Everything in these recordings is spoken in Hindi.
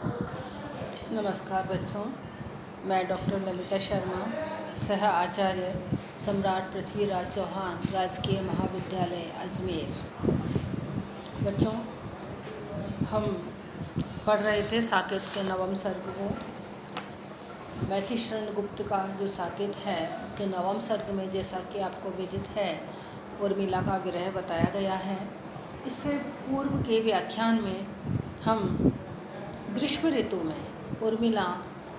नमस्कार बच्चों, मैं डॉक्टर ललिता शर्मा, सह आचार्य सम्राट पृथ्वीराज चौहान राजकीय महाविद्यालय अजमेर। बच्चों, हम पढ़ रहे थे साकेत के नवम सर्ग को। मैथिली गुप्त का जो साकेत है उसके नवम सर्ग में, जैसा कि आपको विदित है, उर्मिला का विरह बताया गया है। इससे पूर्व के व्याख्यान में हम ग्रीष्म ऋतु में उर्मिला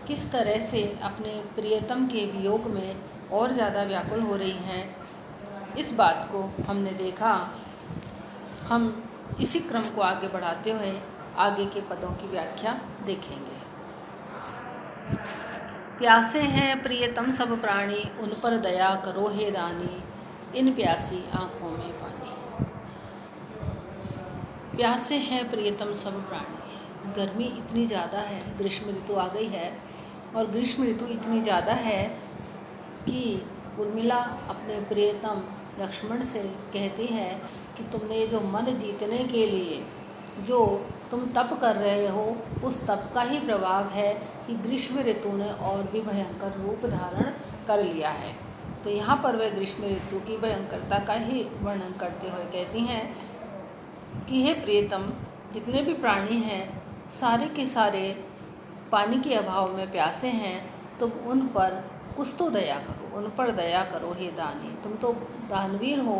किस तरह से अपने प्रियतम के वियोग में और ज़्यादा व्याकुल हो रही हैं, इस बात को हमने देखा। हम इसी क्रम को आगे बढ़ाते हुए आगे के पदों की व्याख्या देखेंगे। प्यासे हैं प्रियतम सब प्राणी, उन पर दया करो हे रानी, इन प्यासी आँखों में पानी। प्यासे हैं प्रियतम सब प्राणी। गर्मी इतनी ज़्यादा है, ग्रीष्म ऋतु आ गई है और ग्रीष्म ऋतु इतनी ज़्यादा है कि उर्मिला अपने प्रियतम लक्ष्मण से कहती है कि तुमने जो मन जीतने के लिए जो तुम तप कर रहे हो, उस तप का ही प्रभाव है कि ग्रीष्म ऋतु ने और भी भयंकर रूप धारण कर लिया है। तो यहाँ पर वह ग्रीष्म ऋतु की भयंकरता का ही वर्णन करते हुए कहती हैं कि हे प्रियतम, जितने भी प्राणी हैं सारे के सारे पानी के अभाव में प्यासे हैं, तुम उन पर कुछ तो दया करो, उन पर दया करो हे दानी। तुम तो दानवीर हो,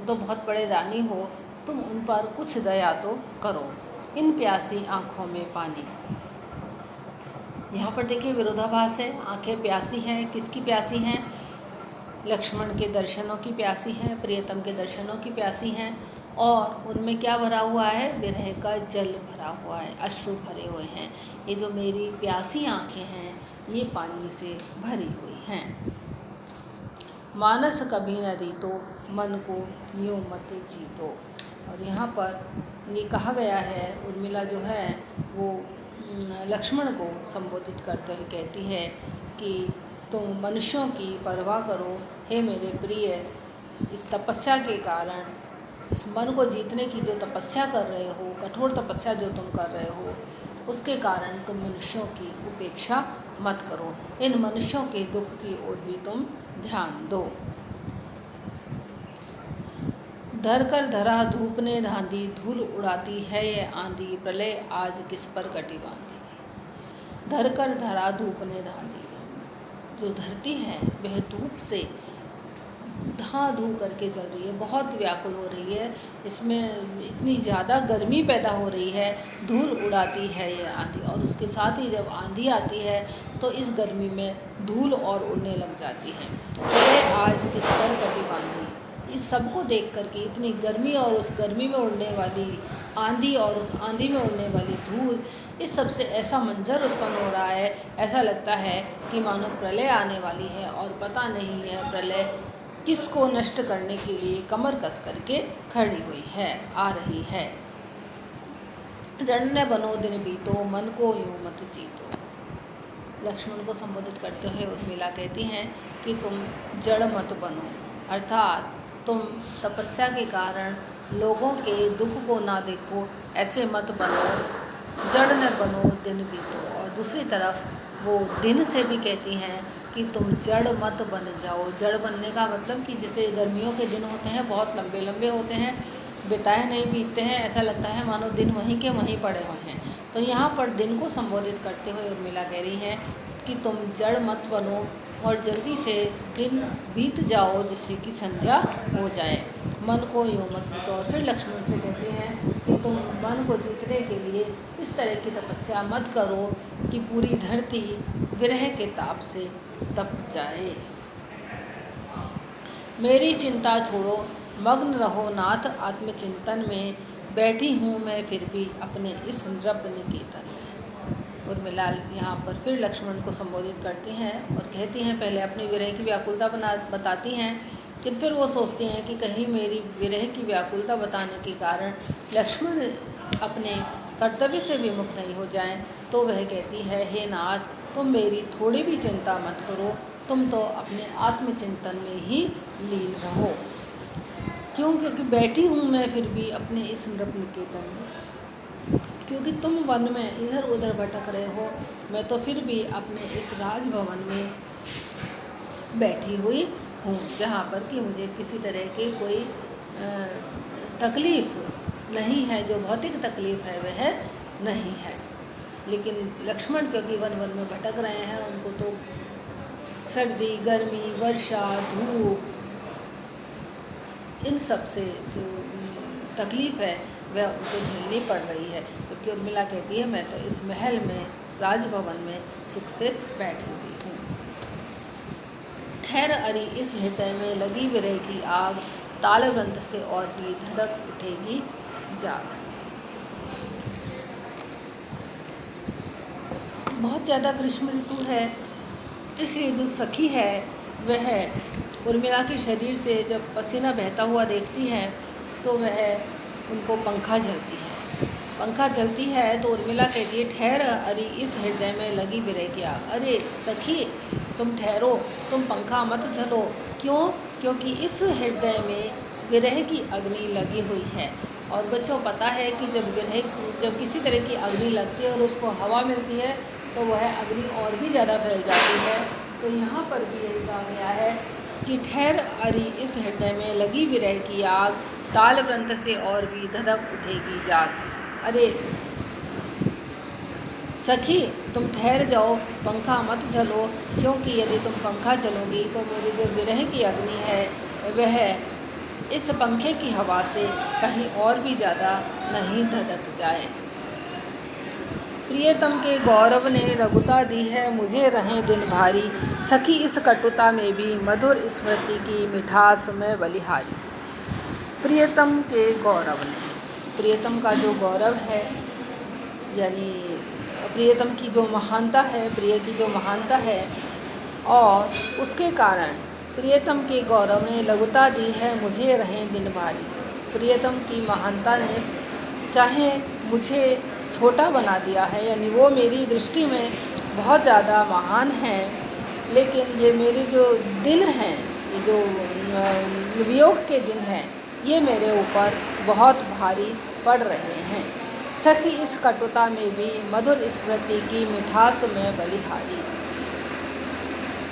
तो बहुत बड़े दानी हो, तुम उन पर कुछ दया तो करो। इन प्यासी आँखों में पानी। यहाँ पर देखिए विरोधाभास है। आँखें प्यासी हैं, किसकी प्यासी हैं? लक्ष्मण के दर्शनों की प्यासी हैं, प्रियतम के दर्शनों की प्यासी हैं, और उनमें क्या भरा हुआ है? विरह का जल भरा हुआ है, अश्रु भरे हुए हैं। ये जो मेरी प्यासी आँखें हैं, ये पानी से भरी हुई हैं। मानस कभी न रीतो, मन को यूँ मत जीतो। और यहाँ पर ये कहा गया है, उर्मिला जो है वो लक्ष्मण को संबोधित करते हुए कहती है कि तुम मनुष्यों की परवाह करो हे मेरे प्रिय। इस तपस्या के कारण, इस मन को जीतने की जो तपस्या कर रहे हो, कठोर तपस्या जो तुम कर रहे हो, उसके कारण तुम मनुष्यों की उपेक्षा मत करो। इन मनुष्यों के दुख की ओर भी तुम ध्यान दो। धर कर धरा धूप ने धांधी, धूल उड़ाती है ये आंधी, प्रलय आज किस पर कटी बांधी। धर कर धरा धूप ने धांधी, जो धरती है वह धूप से धां धू करके जल रही है, बहुत व्याकुल हो रही है। इसमें इतनी ज़्यादा गर्मी पैदा हो रही है, धूल उड़ाती है ये आंधी, और उसके साथ ही जब आंधी आती है तो इस गर्मी में धूल और उड़ने लग जाती है। तो आज किस पर कटी बांधी। इस सब को देख करके, इतनी गर्मी और उस गर्मी में उड़ने वाली आंधी और उस आंधी में उड़ने वाली धूल, इस सब से ऐसा मंजर उत्पन्न हो रहा है, ऐसा लगता है कि मानो प्रलय आने वाली है, और पता नहीं है प्रलय किसको नष्ट करने के लिए कमर कस करके खड़ी हुई है, आ रही है। जड़ न बनो दिन बीतो, मन को यूँ मत जीतो। लक्ष्मण को संबोधित करते हुए उर्मिला कहती हैं कि तुम जड़ मत बनो, अर्थात तुम तपस्या के कारण लोगों के दुख को ना देखो, ऐसे मत बनो। जड़ न बनो दिन बीतो। और दूसरी तरफ वो दिन से भी कहती हैं कि तुम जड़ मत बन जाओ। जड़ बनने का मतलब कि जैसे गर्मियों के दिन होते हैं, बहुत लंबे लंबे होते हैं, बिताए नहीं बीतते हैं, ऐसा लगता है मानो दिन वहीं के वहीं पड़े हुए हैं। तो यहाँ पर दिन को संबोधित करते हुए उर्मिला कह रही है कि तुम जड़ मत बनो और जल्दी से दिन बीत जाओ, जिससे कि संध्या हो जाए। मन को यूँ मत जीतो। और फिर लक्ष्मण से कहते हैं कि तुम मन को जीतने के लिए इस तरह की तपस्या मत करो कि पूरी धरती विरह के ताप से तप जाए। मेरी चिंता छोड़ो, मग्न रहो नाथ आत्मचिंतन में, बैठी हूँ मैं फिर भी अपने इस नृप निकेतन में। उर्मिला यहाँ पर फिर लक्ष्मण को संबोधित करती हैं और कहती हैं, पहले अपनी विरह की व्याकुलता बताती हैं, लेकिन फिर वो सोचती हैं कि कहीं मेरी विरह की व्याकुलता बताने के कारण लक्ष्मण अपने कर्तव्य से विमुख नहीं हो जाएं। तो वह कहती है, हे नाथ, तुम मेरी थोड़ी भी चिंता मत करो, तुम तो अपने आत्मचिंतन में ही लीन रहो। क्यों? क्योंकि बैठी हूँ मैं फिर भी अपने इस नृप निकेतन में। क्योंकि तुम वन में इधर उधर भटक रहे हो, मैं तो फिर भी अपने इस राजभवन में बैठी हुई हूँ, जहाँ पर कि मुझे किसी तरह की कोई तकलीफ़ नहीं है, जो भौतिक तकलीफ़ है वह नहीं है। लेकिन लक्ष्मण क्योंकि वन वन में भटक रहे हैं, उनको तो सर्दी, गर्मी, वर्षा, धूप, इन सब से जो तकलीफ़ है वह उनको झेलनी पड़ रही है। क्योंकि उर्मिला कहती है मैं तो इस महल में, राजभवन में सुख से बैठी हुई हूँ। ठहर अरी इस हृदय में लगी विरह की आग, तालवंत से और भी धड़क उठेगी जाग। बहुत ज़्यादा ग्रीष्म ऋतु है, इसलिए जो सखी है वह उर्मिला के शरीर से जब पसीना बहता हुआ देखती है तो वह उनको पंखा झलती है। पंखा झलती है तो उर्मिला कहती है ठहर अरे इस हृदय में लगी विरह की आग। अरे सखी तुम ठहरो, तुम पंखा मत झलो। क्यों? क्योंकि इस हृदय में विरह की अग्नि लगी हुई है। और बच्चों पता है कि जब किसी तरह की अग्नि लगती है और उसको हवा मिलती है तो वह अग्नि और भी ज़्यादा फैल जाती है। तो यहाँ पर भी यही कहा गया है कि ठहर अरी इस हृदय में लगी विरह की आग, तालवंत से और भी धधक उठेगी जाग। अरे सखी तुम ठहर जाओ, पंखा मत झलो, क्योंकि यदि तुम पंखा चलोगी तो मेरी जो विरह की अग्नि है वह इस पंखे की हवा से कहीं और भी ज़्यादा नहीं धधक जाए। प्रियतम के गौरव ने रघुता दी है, मुझे रहें दिन भारी, सखी इस कटुता में भी मधुर स्मृति की मिठास में बलिहारी। प्रियतम के गौरव ने, प्रियतम का जो गौरव है यानी प्रियतम की जो महानता है, प्रिय की जो महानता है, और उसके कारण प्रियतम के गौरव ने लघुता दी है, मुझे रहें दिन भारी। प्रियतम की महानता ने चाहे मुझे छोटा बना दिया है, यानी वो मेरी दृष्टि में बहुत ज़्यादा महान है, लेकिन ये मेरी जो दिन हैं, ये जो वियोग के दिन हैं, ये मेरे ऊपर बहुत भारी पड़ रहे हैं। सखी इस कटुता में भी मधुर स्मृति की मिठास में बलिहारी।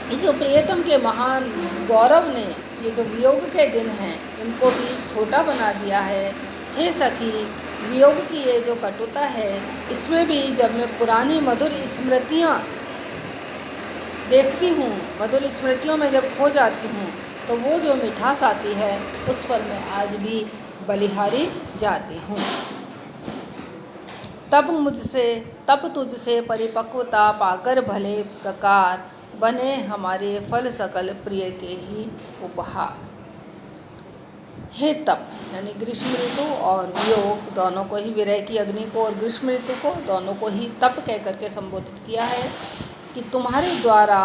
ये जो प्रियतम के महान गौरव ने ये जो वियोग के दिन हैं इनको भी छोटा बना दिया है। हे सखी, वियोग की ये जो कटुता है इसमें भी जब मैं पुरानी मधुर स्मृतियाँ देखती हूँ, मधुर स्मृतियों में जब खो जाती हूँ तो वो जो मिठास आती है उस पर मैं आज भी बलिहारी जाती हूँ। तब तुझसे परिपक्वता पाकर भले प्रकार बने हमारे फल सकल प्रिय के ही उपहार। हे तप यानी ग्रीष्म ऋतु और वियोग दोनों को ही, विरह की अग्नि को और ग्रीष्म ऋतु को दोनों को ही तप कह करके संबोधित किया है कि तुम्हारे द्वारा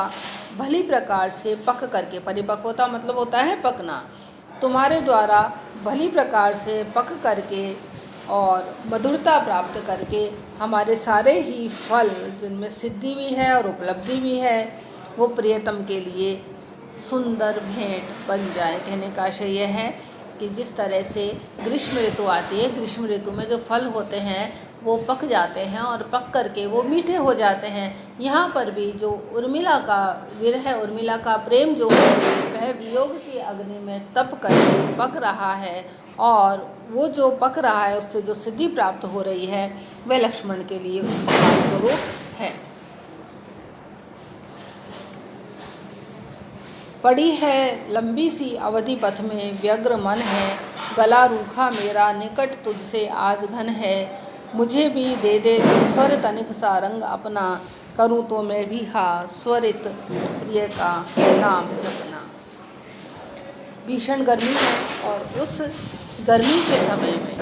भली प्रकार से पक करके, परिपक्वता मतलब होता है पकना, तुम्हारे द्वारा भली प्रकार से पक करके और मधुरता प्राप्त करके हमारे सारे ही फल जिनमें सिद्धि भी है और उपलब्धि भी है वो प्रियतम के लिए सुंदर भेंट बन जाए। कहने का आशय यह है कि जिस तरह से ग्रीष्म ऋतु आती है, ग्रीष्म ऋतु में जो फल होते हैं वो पक जाते हैं और पक करके वो मीठे हो जाते हैं। यहाँ पर भी जो उर्मिला का विरह, उर्मिला का प्रेम जो है वह वियोग की अग्नि में तप करके पक रहा है, और वो जो पक रहा है उससे जो सिद्धि प्राप्त हो रही है वह लक्ष्मण के लिए उपहार स्वरूप है। पड़ी है लंबी सी अवधि पथ में व्यग्र मन है, गला रूखा मेरा निकट तुझसे आज घन है, मुझे भी दे दे तू स्वर तनिक सा रंग अपना, करूँ तो मैं भी स्वरित प्रिय का नाम जपना। भीषण गर्मी है और उस गर्मी के समय में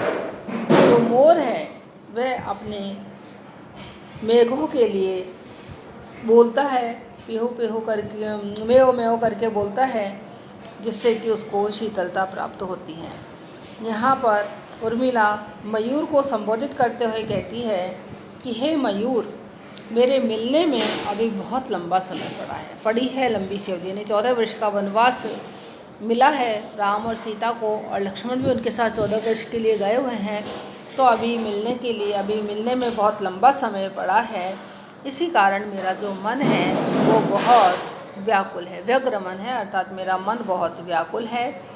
जो मोर है वह अपने मेघों के लिए बोलता है, पीहू पीहू करके, मेओ मेओ करके बोलता है, जिससे कि उसको शीतलता प्राप्त होती है। यहाँ पर उर्मिला मयूर को संबोधित करते हुए कहती है कि हे मयूर, मेरे मिलने में अभी बहुत लंबा समय पड़ा है, पड़ी है लंबी सी अवधि, यानी 14 वर्ष का वनवास मिला है राम और सीता को, और लक्ष्मण भी उनके साथ 14 वर्ष के लिए गए हुए हैं। तो अभी मिलने में बहुत लंबा समय पड़ा है। इसी कारण मेरा जो मन है वो बहुत व्याकुल है, व्यग्र मन है, अर्थात मेरा मन बहुत व्याकुल है।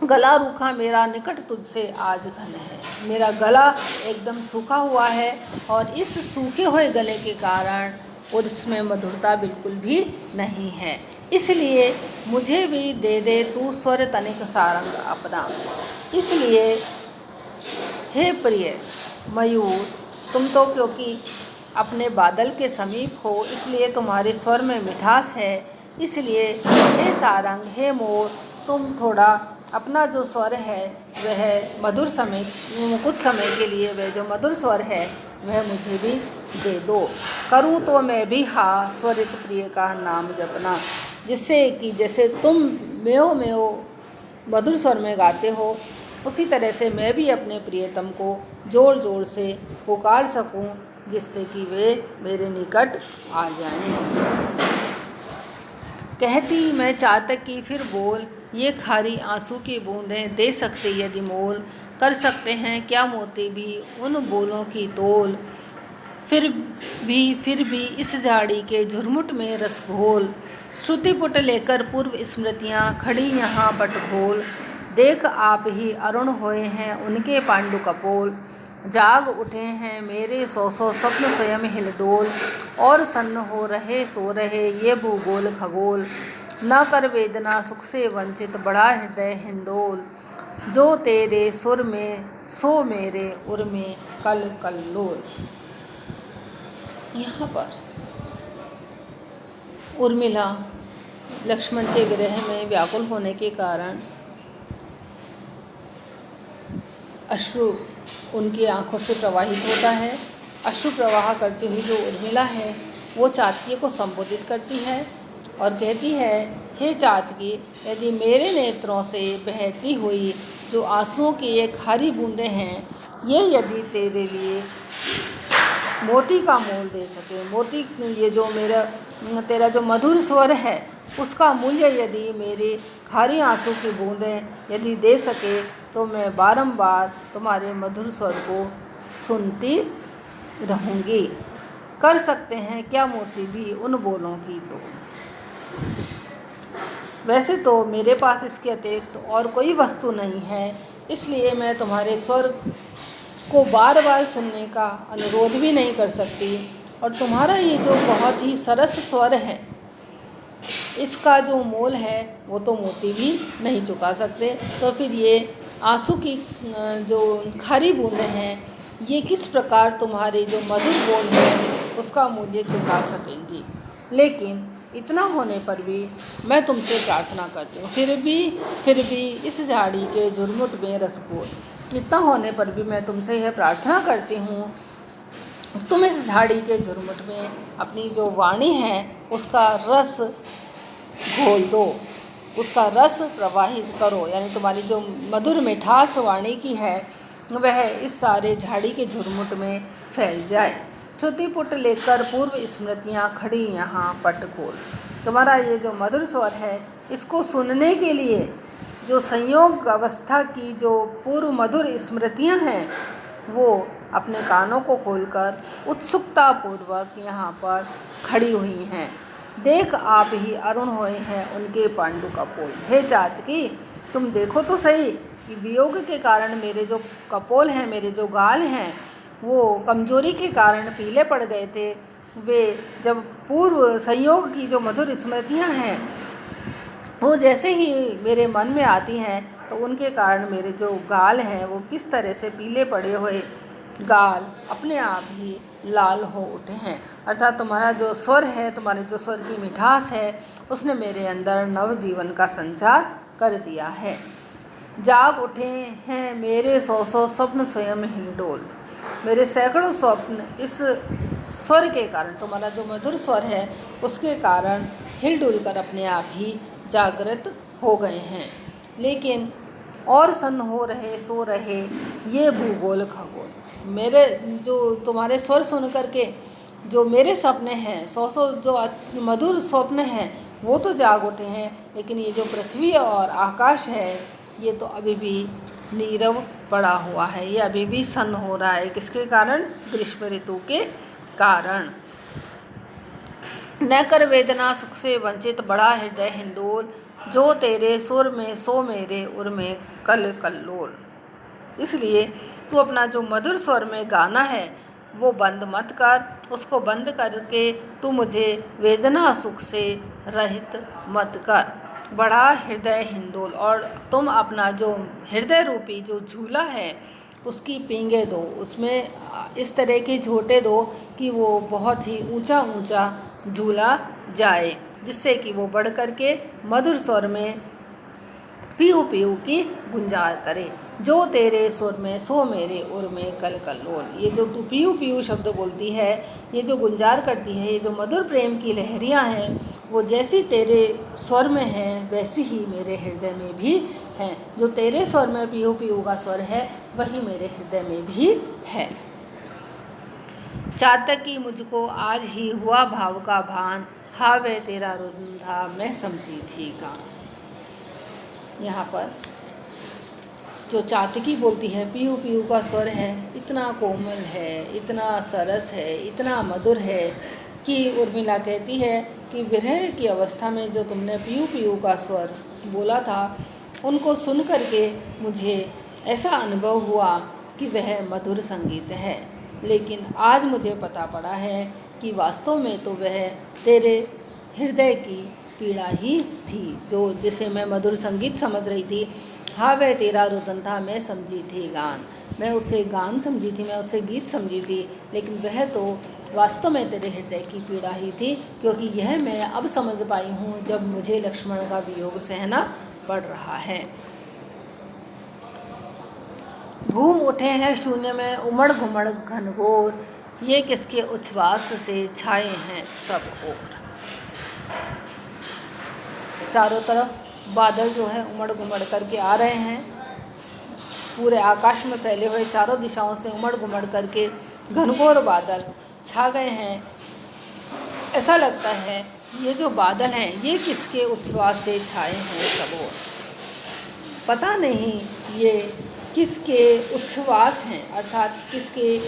गला रूखा मेरा निकट तुझसे आज घन है। मेरा गला एकदम सूखा हुआ है और इस सूखे हुए गले के कारण उसमें मधुरता बिल्कुल भी नहीं है। इसलिए मुझे भी दे दे तू स्वर तनिक सारंग अपना। इसलिए हे प्रिय मयूर, तुम तो क्योंकि अपने बादल के समीप हो, इसलिए तुम्हारे स्वर में मिठास है। इसलिए हे सारंग, हे मोर, तुम थोड़ा अपना जो स्वर है वह मधुर समय, कुछ समय के लिए वह जो मधुर स्वर है वह मुझे भी दे दो। करूँ तो मैं भी स्वरित प्रिय का नाम जपना, जिससे कि जैसे तुम मेओ मधुर स्वर में गाते हो, उसी तरह से मैं भी अपने प्रियतम को जोर जोर से पुकार सकूं, जिससे कि वे मेरे निकट आ जाएं। कहती मैं चातक की फिर बोल, ये खारी आंसू की बूंदें दे सकते यदि मोल। कर सकते हैं क्या मोती भी उन बोलों की तोल। फिर भी इस झाड़ी के झुरमुट में रस घोल। श्रुतिपुट लेकर पूर्व स्मृतियाँ खड़ी यहाँ पट घोल। देख आप ही अरुण होए हैं उनके पांडु कपोल। जाग उठे हैं मेरे सौ स्वप्न स्वयं हिलडोल। और सन्न हो रहे सो रहे ये भूगोल खगोल। न कर वेदना सुख से वंचित बड़ा हृदय हिंडोल। जो तेरे सुर में सो मेरे उर में कल कल्लोल। यहाँ पर उर्मिला लक्ष्मण के विरह में व्याकुल होने के कारण अश्रु उनकी आंखों से प्रवाहित होता है। अश्रु प्रवाह करती हुई जो उर्मिला है वो चातकी को संबोधित करती है और कहती है, हे चातकी, यदि मेरे नेत्रों से बहती हुई जो आंसुओं की ये खारी बूंदें हैं, ये यदि तेरे लिए मोती का मोल दे सके, मोती ये जो तेरा जो मधुर स्वर है उसका मूल्य यदि मेरे खारी आंसू की बूंदें यदि दे सके, तो मैं बारंबार तुम्हारे मधुर स्वर को सुनती रहूँगी। कर सकते हैं क्या मोती भी उन बोलों की तो। वैसे तो मेरे पास इसके अतिरिक्त और कोई वस्तु नहीं है, इसलिए मैं तुम्हारे स्वर को बार बार सुनने का अनुरोध भी नहीं कर सकती। और तुम्हारा ये जो बहुत ही सरस स्वर है, इसका जो मोल है वो तो मोती भी नहीं चुका सकते। तो फिर ये आंसू की जो खारी बूंदें हैं, ये किस प्रकार तुम्हारे जो मधुर बोल है उसका मूल्य चुका सकेंगी। लेकिन इतना होने पर भी मैं तुमसे प्रार्थना करती हूँ, फिर भी इस झाड़ी के झुरमुट में रस घोल। इतना होने पर भी मैं तुमसे यह प्रार्थना करती हूँ, तुम इस झाड़ी के झुरमुट में अपनी जो वाणी है उसका रस घोल दो, उसका रस प्रवाहित करो। यानी तुम्हारी जो मधुर मिठास वाणी की है वह इस सारे झाड़ी के झुरमुट में फैल जाए। श्रुतिपुट लेकर पूर्व स्मृतियाँ खड़ी यहाँ पट खोल। तुम्हारा ये जो मधुर स्वर है, इसको सुनने के लिए जो संयोग अवस्था की जो पूर्व मधुर स्मृतियाँ हैं वो अपने कानों को खोलकर उत्सुकता पूर्वक यहाँ पर खड़ी हुई हैं। देख आप ही अरुण होए हैं उनके पांडु कपोल। हे चातकी, तुम देखो तो सही कि वियोग के कारण मेरे जो कपोल हैं, मेरे जो गाल हैं, वो कमजोरी के कारण पीले पड़ गए थे। वे जब पूर्व संयोग की जो मधुर स्मृतियाँ हैं वो जैसे ही मेरे मन में आती हैं तो उनके कारण मेरे जो गाल हैं वो किस तरह से पीले पड़े हुए गाल अपने आप ही लाल हो उठे हैं। अर्थात तुम्हारा जो स्वर है, तुम्हारे जो स्वर की मिठास है, उसने मेरे अंदर नव जीवन का संचार कर दिया है। जाग उठे हैं मेरे सौ स्वप्न स्वयं हिंडोल। मेरे सैकड़ों स्वप्न इस स्वर के कारण, तुम्हारा जो मधुर स्वर है उसके कारण हिलडुल कर अपने आप ही जागृत हो गए हैं। लेकिन और सन्न हो रहे सो रहे ये भूगोल खगोल। मेरे जो तुम्हारे स्वर सुन करके जो मेरे सपने हैं, सौ जो मधुर स्वप्न हैं वो तो जाग उठे हैं, लेकिन ये जो पृथ्वी और आकाश है ये तो अभी भी नीरव पड़ा हुआ है, ये अभी भी सन्न हो रहा है। किसके कारण? ग्रीष्म ऋतु के कारण। न कर वेदना सुख से वंचित बड़ा हृदय हिंदोल, जो तेरे सुर में सो मेरे उर में कल कल्लोल। इसलिए तू अपना जो मधुर स्वर में गाना है वो बंद मत कर, उसको बंद करके तू मुझे वेदना सुख से रहित मत कर। बड़ा हृदय हिंदोल, और तुम अपना जो हृदय रूपी जो झूला है उसकी पींगे दो, उसमें इस तरह के झोंटे दो कि वो बहुत ही ऊंचा ऊंचा झूला जाए, जिससे कि वो बढ़ करके मधुर स्वर में पीऊ पीऊ की गुंजार करे। जो तेरे सुर में सो मेरे उर में कल कल्लोल। ये जो तू पीऊ पीऊ शब्द बोलती है, ये जो गुंजार करती है, ये जो मधुर प्रेम की लहरियाँ हैं, वो जैसी तेरे स्वर में हैं वैसी ही मेरे हृदय में भी हैं। जो तेरे स्वर में पीऊ पीऊ का स्वर है वही मेरे हृदय में भी है। चातकी मुझको आज ही हुआ भाव का भान, हावे तेरा रुदन था मैं समझी थी गान। यहाँ पर जो चातकी बोलती है, पीऊ पीऊ का स्वर है, इतना कोमल है, इतना सरस है, इतना मधुर है कि उर्मिला कहती है कि विरह की अवस्था में जो तुमने पीऊ पीऊ का स्वर बोला था, उनको सुन करके मुझे ऐसा अनुभव हुआ कि वह मधुर संगीत है। लेकिन आज मुझे पता पड़ा है कि वास्तव में तो वह तेरे हृदय की पीड़ा ही थी, जो जिसे मैं मधुर संगीत समझ रही थी। हाँ, वह तेरा रुदन था मैं समझी थी गान। मैं उसे गान समझी थी, मैं उसे गीत समझी थी, लेकिन वह तो वास्तव में तेरे हृदय की पीड़ा ही थी, क्योंकि यह मैं अब समझ पाई हूँ जब मुझे लक्ष्मण का वियोग सहना पड़ रहा है। घूम उठे हैं शून्य में उमड़ घुमड़ घनघोर, ये किसके उच्छ्वास से छाए हैं सब ओर। चारों तरफ बादल जो है उमड़ घुमड़ करके आ रहे हैं, पूरे आकाश में फैले हुए चारों दिशाओं से उमड़ घुमड़ करके घनघोर बादल छा गए हैं। ऐसा लगता है ये जो बादल हैं ये किसके उच्छ्वास से छाए हैं सब ओर। पता नहीं ये किसके उच्छ्वास हैं, अर्थात किसके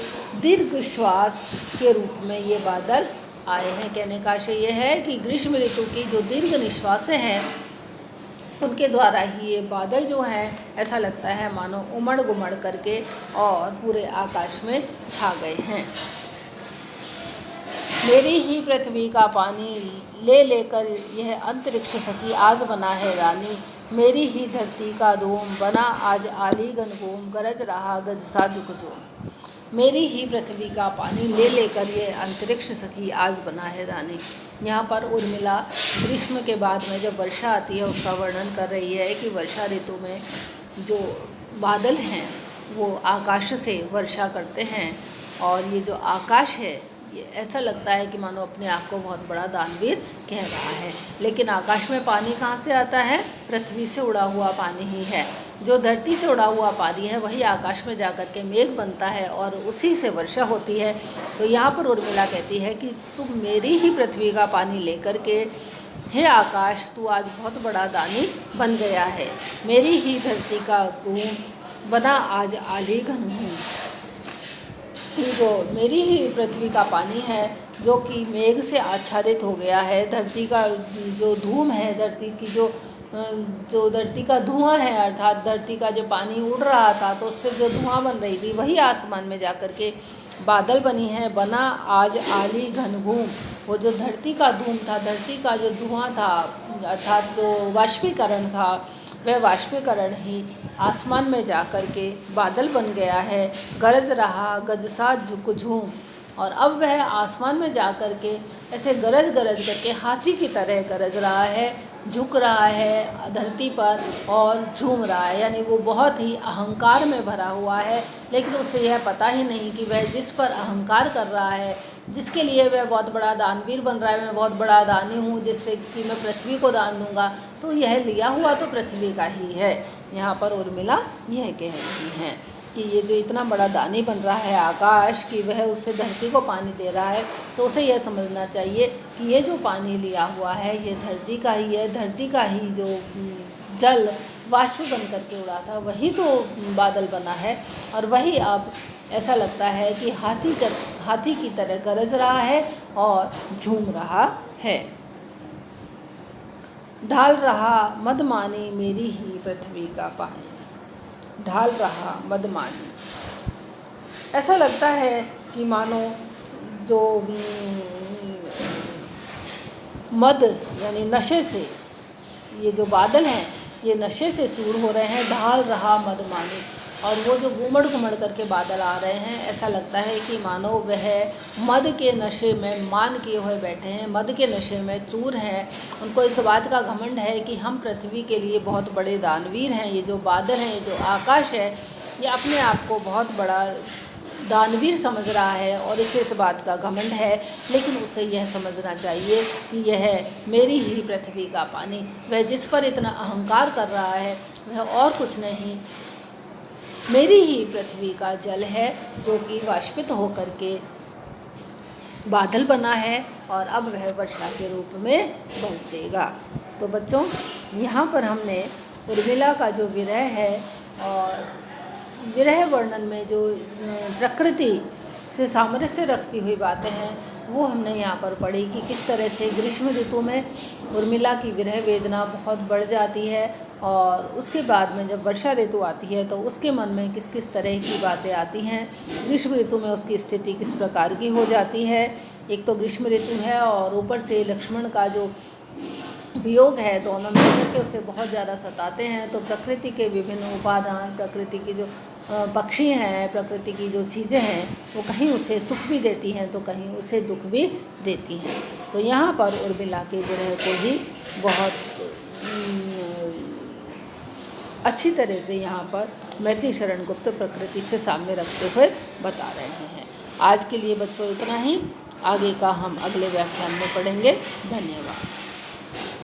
दीर्घ श्वास के रूप में ये बादल आए हैं। कहने का आशय ये है कि ग्रीष्म ऋतु की जो दीर्घ निश्वासें हैं उनके द्वारा ही ये बादल जो हैं ऐसा लगता है मानो उमड़ घुमड़ करके और पूरे आकाश में छा गए हैं। मेरी ही पृथ्वी का पानी ले लेकर यह अंतरिक्ष सखी आज बना है रानी, मेरी ही धरती का धूम बना आज आलीगन घूम, गरज रहा गज सा झुकझूम। मेरी ही पृथ्वी का पानी ले लेकर ये अंतरिक्ष सखी आज बना है रानी। यहाँ पर उर्मिला ग्रीष्म के बाद में जब वर्षा आती है उसका वर्णन कर रही है कि वर्षा ऋतु में जो बादल हैं वो आकाश से वर्षा करते हैं, और ये जो आकाश है ये ऐसा लगता है कि मानो अपने आप को बहुत बड़ा दानवीर कह रहा है। लेकिन आकाश में पानी कहाँ से आता है? पृथ्वी से उड़ा हुआ पानी ही है। जो धरती से उड़ा हुआ पानी है वही आकाश में जाकर के मेघ बनता है और उसी से वर्षा होती है। तो यहाँ पर उर्मिला कहती है कि तुम मेरी ही पृथ्वी का पानी लेकर के, हे आकाश तू आज बहुत बड़ा दानी बन गया है। मेरी ही धरती का धूम बना आज आलीगन हूँ। जो मेरी ही पृथ्वी का पानी है जो कि मेघ से आच्छादित हो गया है, धरती का जो धूम है, धरती की जो धरती का धुआं है, अर्थात धरती का जो पानी उड़ रहा था तो उससे जो धुआं बन रही थी वही आसमान में जाकर के बादल बनी है। बना आज आली घनघूम, वो जो धरती का धूम था, धरती का जो धुआं था, अर्थात जो वाष्पीकरण था, वह वाष्पीकरण ही आसमान में जाकर के बादल बन गया है। गरज रहा गजसा झुकझूम, और अब वह आसमान में जाकर के ऐसे गरज गरज करके हाथी की तरह गरज रहा है, झुक रहा है धरती पर और झूम रहा है। यानी वो बहुत ही अहंकार में भरा हुआ है, लेकिन उसे यह पता ही नहीं कि वह जिस पर अहंकार कर रहा है, जिसके लिए वह बहुत बड़ा दानवीर बन रहा है, मैं बहुत बड़ा दानी हूँ जिससे कि मैं पृथ्वी को दान दूंगा, तो यह लिया हुआ तो पृथ्वी का ही है। यहाँ पर उर्मिला यह कह रही हैं कि ये जो इतना बड़ा दानी बन रहा है आकाश की, वह उससे धरती को पानी दे रहा है, तो उसे यह समझना चाहिए कि ये जो पानी लिया हुआ है ये धरती का ही है। धरती का ही जो जल वाष्प बन करके उड़ा था, वही तो बादल बना है। और वही अब ऐसा लगता है कि हाथी की तरह गरज रहा है और झूम रहा है। ढाल रहा मदमानी मेरी ही पृथ्वी का पानी, ढाल रहा मदमानी। ऐसा लगता है कि मानो जो मद यानी नशे से, ये जो बादल हैं ये नशे से चूर हो रहे हैं। ढाल रहा मदमानी, और वो जो घूमड़ करके बादल आ रहे हैं, ऐसा लगता है कि मानो वह मद के नशे में मान किए हुए बैठे हैं, मद के नशे में चूर हैं। उनको इस बात का घमंड है कि हम पृथ्वी के लिए बहुत बड़े दानवीर हैं। ये जो बादल हैं, ये जो आकाश है, ये अपने आप को बहुत बड़ा दानवीर समझ रहा है और इसे इस बात का घमंड है। लेकिन उसे यह समझना चाहिए कि यह मेरी ही पृथ्वी का पानी, वह जिस पर इतना अहंकार कर रहा है वह और कुछ नहीं, मेरी ही पृथ्वी का जल है, जो कि वाष्पित होकर के बादल बना है और अब वह वर्षा के रूप में बरसेगा। तो बच्चों, यहाँ पर हमने उर्मिला का जो विरह है और विरह वर्णन में जो प्रकृति से सामरस्य रखती हुई बातें हैं वो हमने यहाँ पर पढ़ी कि किस तरह से ग्रीष्म ऋतु में उर्मिला की विरह वेदना बहुत बढ़ जाती है और उसके बाद में जब वर्षा ऋतु आती है तो उसके मन में किस किस तरह की बातें आती हैं। ग्रीष्म ऋतु में उसकी स्थिति किस प्रकार की हो जाती है। एक तो ग्रीष्म ऋतु है और ऊपर से लक्ष्मण का जो वियोग है, दोनों मिलकर के उसे बहुत ज़्यादा सताते हैं। तो प्रकृति के विभिन्न उपादान, प्रकृति की जो पक्षी हैं, प्रकृति की जो चीज़ें हैं, वो कहीं उसे सुख भी देती हैं तो कहीं उसे दुख भी देती हैं। तो यहाँ पर उर्मिला के विरह को ही बहुत अच्छी तरह से यहाँ पर मैथिली शरण गुप्त प्रकृति से साम्य रखते हुए बता रहे हैं। आज के लिए बच्चों इतना ही, आगे का हम अगले व्याख्यान में पढ़ेंगे। धन्यवाद।